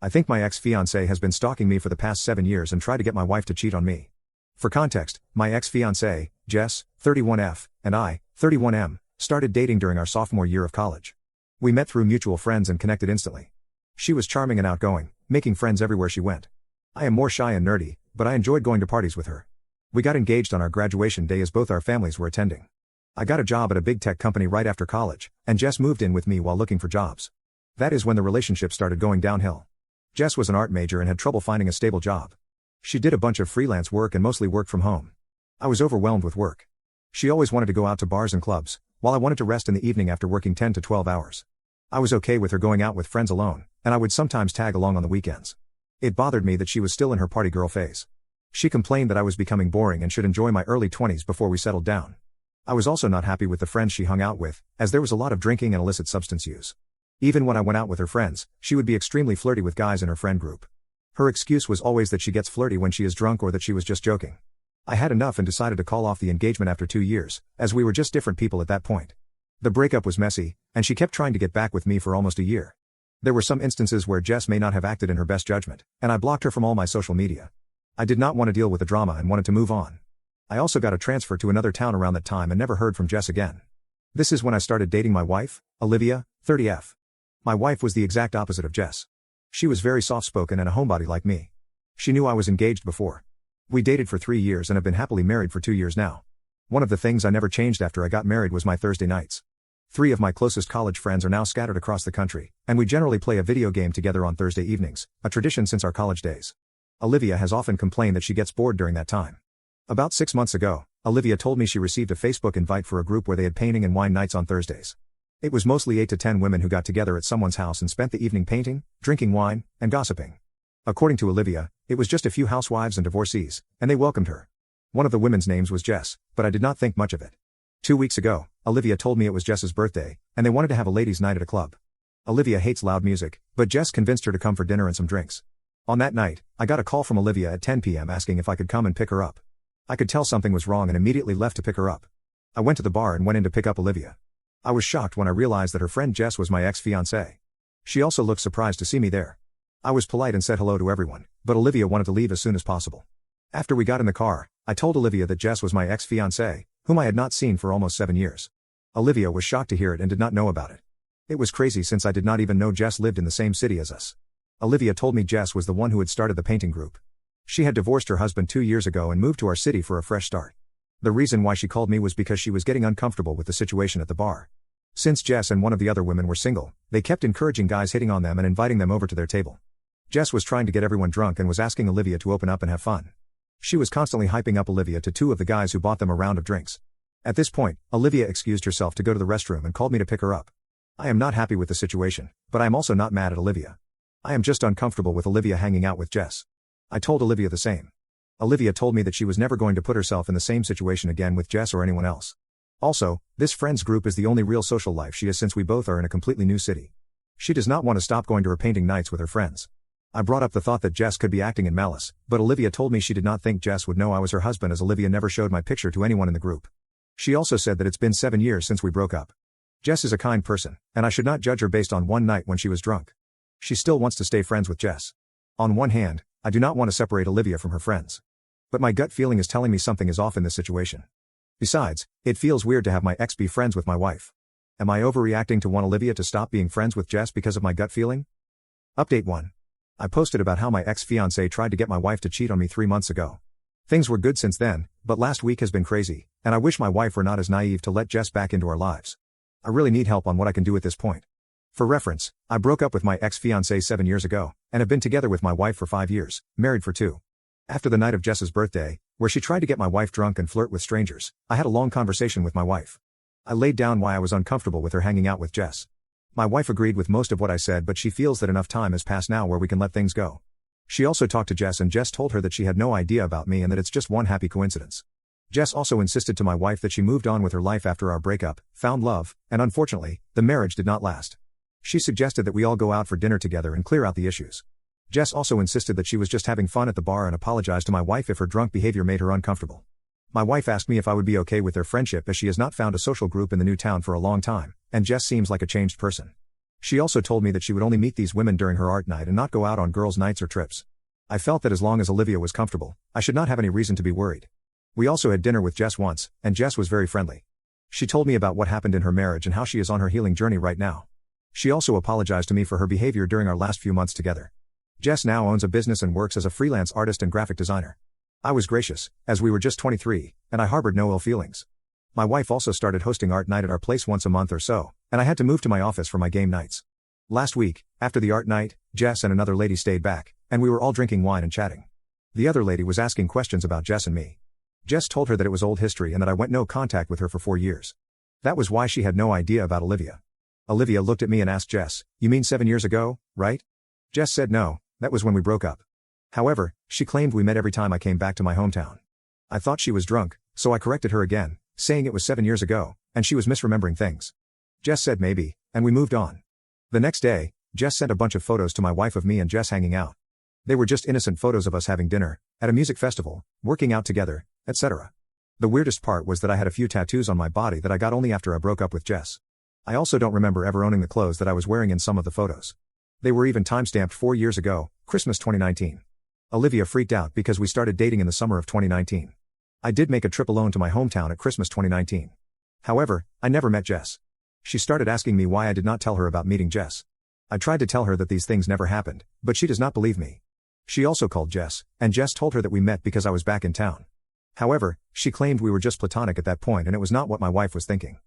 I think my ex-fiancée has been stalking me for the past 7 years and tried to get my wife to cheat on me. For context, my ex-fiancée, Jess, 31F, and I, 31M, started dating during our sophomore year of college. We met through mutual friends and connected instantly. She was charming and outgoing, making friends everywhere she went. I am more shy and nerdy, but I enjoyed going to parties with her. We got engaged on our graduation day as both our families were attending. I got a job at a big tech company right after college, and Jess moved in with me while looking for jobs. That is when the relationship started going downhill. Jess was an art major and had trouble finding a stable job. She did a bunch of freelance work and mostly worked from home. I was overwhelmed with work. She always wanted to go out to bars and clubs, while I wanted to rest in the evening after working 10 to 12 hours. I was okay with her going out with friends alone, and I would sometimes tag along on the weekends. It bothered me that she was still in her party girl phase. She complained that I was becoming boring and should enjoy my early 20s before we settled down. I was also not happy with the friends she hung out with, as there was a lot of drinking and illicit substance use. Even when I went out with her friends, she would be extremely flirty with guys in her friend group. Her excuse was always that she gets flirty when she is drunk or that she was just joking. I had enough and decided to call off the engagement after 2 years, as we were just different people at that point. The breakup was messy, and she kept trying to get back with me for almost a year. There were some instances where Jess may not have acted in her best judgment, and I blocked her from all my social media. I did not want to deal with the drama and wanted to move on. I also got a transfer to another town around that time and never heard from Jess again. This is when I started dating my wife, Olivia, 30F. My wife was the exact opposite of Jess. She was very soft-spoken and a homebody like me. She knew I was engaged before. We dated for 3 years and have been happily married for 2 years now. One of the things I never changed after I got married was my Thursday nights. 3 of my closest college friends are now scattered across the country, and we generally play a video game together on Thursday evenings, a tradition since our college days. Olivia has often complained that she gets bored during that time. About 6 months ago, Olivia told me she received a Facebook invite for a group where they had painting and wine nights on Thursdays. It was mostly 8 to 10 women who got together at someone's house and spent the evening painting, drinking wine, and gossiping. According to Olivia, it was just a few housewives and divorcees, and they welcomed her. One of the women's names was Jess, but I did not think much of it. 2 weeks ago, Olivia told me it was Jess's birthday, and they wanted to have a ladies' night at a club. Olivia hates loud music, but Jess convinced her to come for dinner and some drinks. On that night, I got a call from Olivia at 10 p.m. asking if I could come and pick her up. I could tell something was wrong and immediately left to pick her up. I went to the bar and went in to pick up Olivia. I was shocked when I realized that her friend Jess was my ex-fiancée. She also looked surprised to see me there. I was polite and said hello to everyone, but Olivia wanted to leave as soon as possible. After we got in the car, I told Olivia that Jess was my ex-fiancée, whom I had not seen for almost 7 years. Olivia was shocked to hear it and did not know about it. It was crazy since I did not even know Jess lived in the same city as us. Olivia told me Jess was the one who had started the painting group. She had divorced her husband 2 years ago and moved to our city for a fresh start. The reason why she called me was because she was getting uncomfortable with the situation at the bar. Since Jess and one of the other women were single, they kept encouraging guys hitting on them and inviting them over to their table. Jess was trying to get everyone drunk and was asking Olivia to open up and have fun. She was constantly hyping up Olivia to 2 of the guys who bought them a round of drinks. At this point, Olivia excused herself to go to the restroom and called me to pick her up. I am not happy with the situation, but I am also not mad at Olivia. I am just uncomfortable with Olivia hanging out with Jess. I told Olivia the same. Olivia told me that she was never going to put herself in the same situation again with Jess or anyone else. Also, this friends group is the only real social life she has since we both are in a completely new city. She does not want to stop going to her painting nights with her friends. I brought up the thought that Jess could be acting in malice, but Olivia told me she did not think Jess would know I was her husband as Olivia never showed my picture to anyone in the group. She also said that it's been 7 years since we broke up. Jess is a kind person, and I should not judge her based on one night when she was drunk. She still wants to stay friends with Jess. On one hand, I do not want to separate Olivia from her friends. But my gut feeling is telling me something is off in this situation. Besides, it feels weird to have my ex be friends with my wife. Am I overreacting to want Olivia to stop being friends with Jess because of my gut feeling? Update 1. I posted about how my ex-fiancée tried to get my wife to cheat on me 3 months ago. Things were good since then, but last week has been crazy, and I wish my wife were not as naive to let Jess back into our lives. I really need help on what I can do at this point. For reference, I broke up with my ex-fiancée 7 years ago, and have been together with my wife for 5 years, married for 2. After the night of Jess's birthday, where she tried to get my wife drunk and flirt with strangers, I had a long conversation with my wife. I laid down why I was uncomfortable with her hanging out with Jess. My wife agreed with most of what I said, but she feels that enough time has passed now where we can let things go. She also talked to Jess and Jess told her that she had no idea about me and that it's just one happy coincidence. Jess also insisted to my wife that she moved on with her life after our breakup, found love, and unfortunately, the marriage did not last. She suggested that we all go out for dinner together and clear out the issues. Jess also insisted that she was just having fun at the bar and apologized to my wife if her drunk behavior made her uncomfortable. My wife asked me if I would be okay with their friendship as she has not found a social group in the new town for a long time, and Jess seems like a changed person. She also told me that she would only meet these women during her art night and not go out on girls' nights or trips. I felt that as long as Olivia was comfortable, I should not have any reason to be worried. We also had dinner with Jess once, and Jess was very friendly. She told me about what happened in her marriage and how she is on her healing journey right now. She also apologized to me for her behavior during our last few months together. Jess now owns a business and works as a freelance artist and graphic designer. I was gracious, as we were just 23, and I harbored no ill feelings. My wife also started hosting art night at our place once a month or so, and I had to move to my office for my game nights. Last week, after the art night, Jess and another lady stayed back, and we were all drinking wine and chatting. The other lady was asking questions about Jess and me. Jess told her that it was old history and that I went no contact with her for 4 years. That was why she had no idea about Olivia. Olivia looked at me and asked Jess, "You mean 7 years ago, right?" Jess said no, that was when we broke up. However, she claimed we met every time I came back to my hometown. I thought she was drunk, so I corrected her again, saying it was 7 years ago, and she was misremembering things. Jess said maybe, and we moved on. The next day, Jess sent a bunch of photos to my wife of me and Jess hanging out. They were just innocent photos of us having dinner, at a music festival, working out together, etc. The weirdest part was that I had a few tattoos on my body that I got only after I broke up with Jess. I also don't remember ever owning the clothes that I was wearing in some of the photos. They were even timestamped 4 years ago, Christmas 2019. Olivia freaked out because we started dating in the summer of 2019. I did make a trip alone to my hometown at Christmas 2019. However, I never met Jess. She started asking me why I did not tell her about meeting Jess. I tried to tell her that these things never happened, but she does not believe me. She also called Jess, and Jess told her that we met because I was back in town. However, she claimed we were just platonic at that point and it was not what my wife was thinking.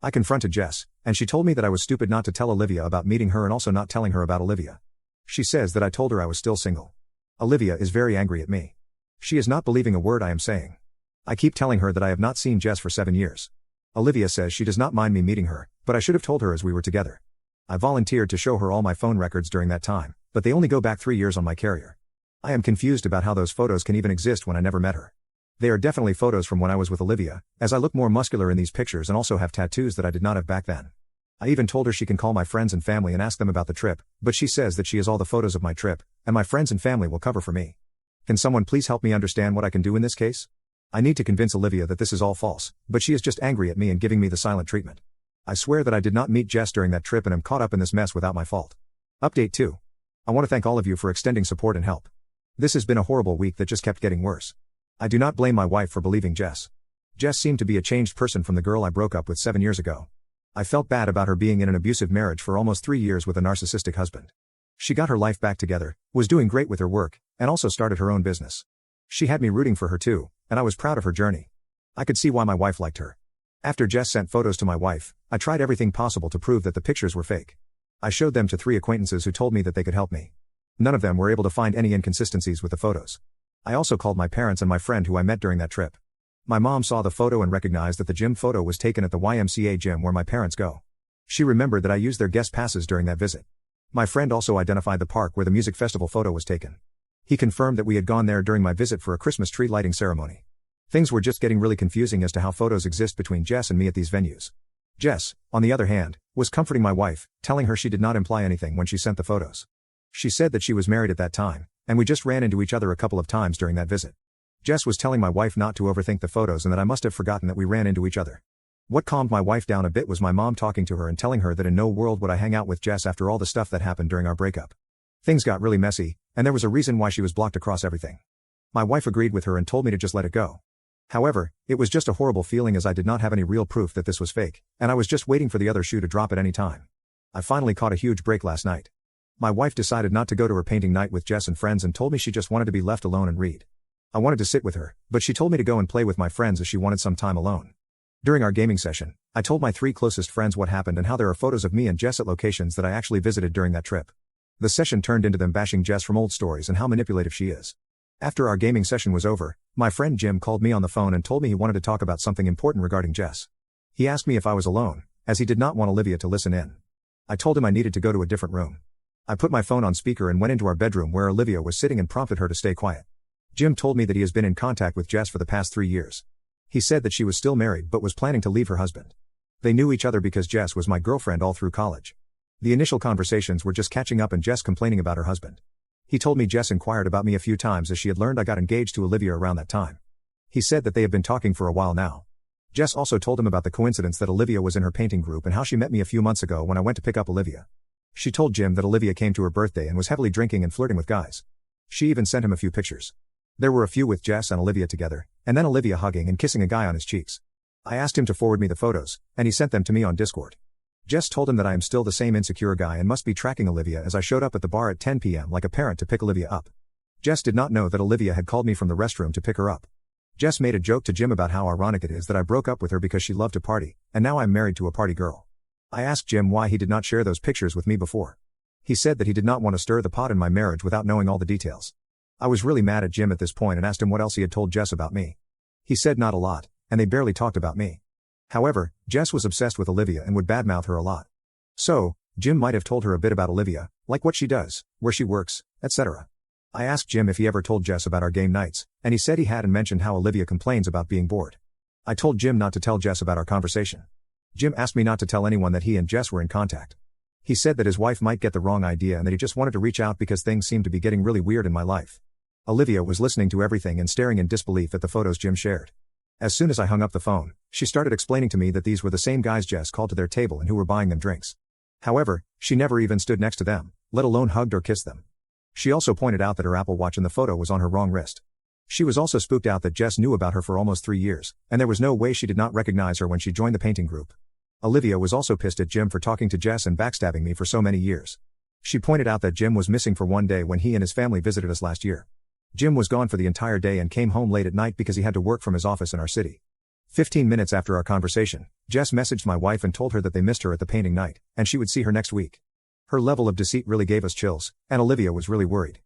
I confronted Jess, and she told me that I was stupid not to tell Olivia about meeting her and also not telling her about Olivia. She says that I told her I was still single. Olivia is very angry at me. She is not believing a word I am saying. I keep telling her that I have not seen Jess for 7 years. Olivia says she does not mind me meeting her, but I should have told her as we were together. I volunteered to show her all my phone records during that time, but they only go back 3 years on my carrier. I am confused about how those photos can even exist when I never met her. They are definitely photos from when I was with Olivia, as I look more muscular in these pictures and also have tattoos that I did not have back then. I even told her she can call my friends and family and ask them about the trip, but she says that she has all the photos of my trip, and my friends and family will cover for me. Can someone please help me understand what I can do in this case? I need to convince Olivia that this is all false, but she is just angry at me and giving me the silent treatment. I swear that I did not meet Jess during that trip and am caught up in this mess without my fault. Update 2. I want to thank all of you for extending support and help. This has been a horrible week that just kept getting worse. I do not blame my wife for believing Jess. Jess seemed to be a changed person from the girl I broke up with 7 years ago. I felt bad about her being in an abusive marriage for almost 3 years with a narcissistic husband. She got her life back together, was doing great with her work, and also started her own business. She had me rooting for her too, and I was proud of her journey. I could see why my wife liked her. After Jess sent photos to my wife, I tried everything possible to prove that the pictures were fake. I showed them to 3 acquaintances who told me that they could help me. None of them were able to find any inconsistencies with the photos. I also called my parents and my friend who I met during that trip. My mom saw the photo and recognized that the gym photo was taken at the YMCA gym where my parents go. She remembered that I used their guest passes during that visit. My friend also identified the park where the music festival photo was taken. He confirmed that we had gone there during my visit for a Christmas tree lighting ceremony. Things were just getting really confusing as to how photos exist between Jess and me at these venues. Jess, on the other hand, was comforting my wife, telling her she did not imply anything when she sent the photos. She said that she was married at that time, and we just ran into each other a couple of times during that visit. Jess was telling my wife not to overthink the photos and that I must have forgotten that we ran into each other. What calmed my wife down a bit was my mom talking to her and telling her that in no world would I hang out with Jess after all the stuff that happened during our breakup. Things got really messy, and there was a reason why she was blocked across everything. My wife agreed with her and told me to just let it go. However, it was just a horrible feeling as I did not have any real proof that this was fake, and I was just waiting for the other shoe to drop at any time. I finally caught a huge break last night. My wife decided not to go to her painting night with Jess and friends and told me she just wanted to be left alone and read. I wanted to sit with her, but she told me to go and play with my friends as she wanted some time alone. During our gaming session, I told my 3 closest friends what happened and how there are photos of me and Jess at locations that I actually visited during that trip. The session turned into them bashing Jess from old stories and how manipulative she is. After our gaming session was over, my friend Jim called me on the phone and told me he wanted to talk about something important regarding Jess. He asked me if I was alone, as he did not want Olivia to listen in. I told him I needed to go to a different room. I put my phone on speaker and went into our bedroom where Olivia was sitting and prompted her to stay quiet. Jim told me that he has been in contact with Jess for the past 3 years. He said that she was still married but was planning to leave her husband. They knew each other because Jess was my girlfriend all through college. The initial conversations were just catching up and Jess complaining about her husband. He told me Jess inquired about me a few times as she had learned I got engaged to Olivia around that time. He said that they have been talking for a while now. Jess also told him about the coincidence that Olivia was in her painting group and how she met me a few months ago when I went to pick up Olivia. She told Jim that Olivia came to her birthday and was heavily drinking and flirting with guys. She even sent him a few pictures. There were a few with Jess and Olivia together, and then Olivia hugging and kissing a guy on his cheeks. I asked him to forward me the photos, and he sent them to me on Discord. Jess told him that I am still the same insecure guy and must be tracking Olivia as I showed up at the bar at 10 p.m. like a parent to pick Olivia up. Jess did not know that Olivia had called me from the restroom to pick her up. Jess made a joke to Jim about how ironic it is that I broke up with her because she loved to party, and now I'm married to a party girl. I asked Jim why he did not share those pictures with me before. He said that he did not want to stir the pot in my marriage without knowing all the details. I was really mad at Jim at this point and asked him what else he had told Jess about me. He said not a lot, and they barely talked about me. However, Jess was obsessed with Olivia and would badmouth her a lot. So, Jim might have told her a bit about Olivia, like what she does, where she works, etc. I asked Jim if he ever told Jess about our game nights, and he said he had and mentioned how Olivia complains about being bored. I told Jim not to tell Jess about our conversation. Jim asked me not to tell anyone that he and Jess were in contact. He said that his wife might get the wrong idea and that he just wanted to reach out because things seemed to be getting really weird in my life. Olivia was listening to everything and staring in disbelief at the photos Jim shared. As soon as I hung up the phone, she started explaining to me that these were the same guys Jess called to their table and who were buying them drinks. However, she never even stood next to them, let alone hugged or kissed them. She also pointed out that her Apple Watch in the photo was on her wrong wrist. She was also spooked out that Jess knew about her for almost 3 years, and there was no way she did not recognize her when she joined the painting group. Olivia was also pissed at Jim for talking to Jess and backstabbing me for so many years. She pointed out that Jim was missing for one day when he and his family visited us last year. Jim was gone for the entire day and came home late at night because he had to work from his office in our city. 15 minutes after our conversation, Jess messaged my wife and told her that they missed her at the painting night, and she would see her next week. Her level of deceit really gave us chills, and Olivia was really worried.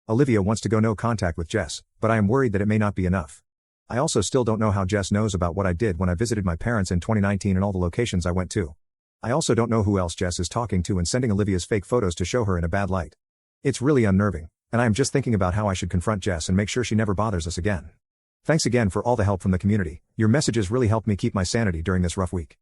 Olivia wants to go no contact with Jess, but I am worried that it may not be enough. I also still don't know how Jess knows about what I did when I visited my parents in 2019 and all the locations I went to. I also don't know who else Jess is talking to and sending Olivia's fake photos to show her in a bad light. It's really unnerving, and I am just thinking about how I should confront Jess and make sure she never bothers us again. Thanks again for all the help from the community. Your messages really helped me keep my sanity during this rough week.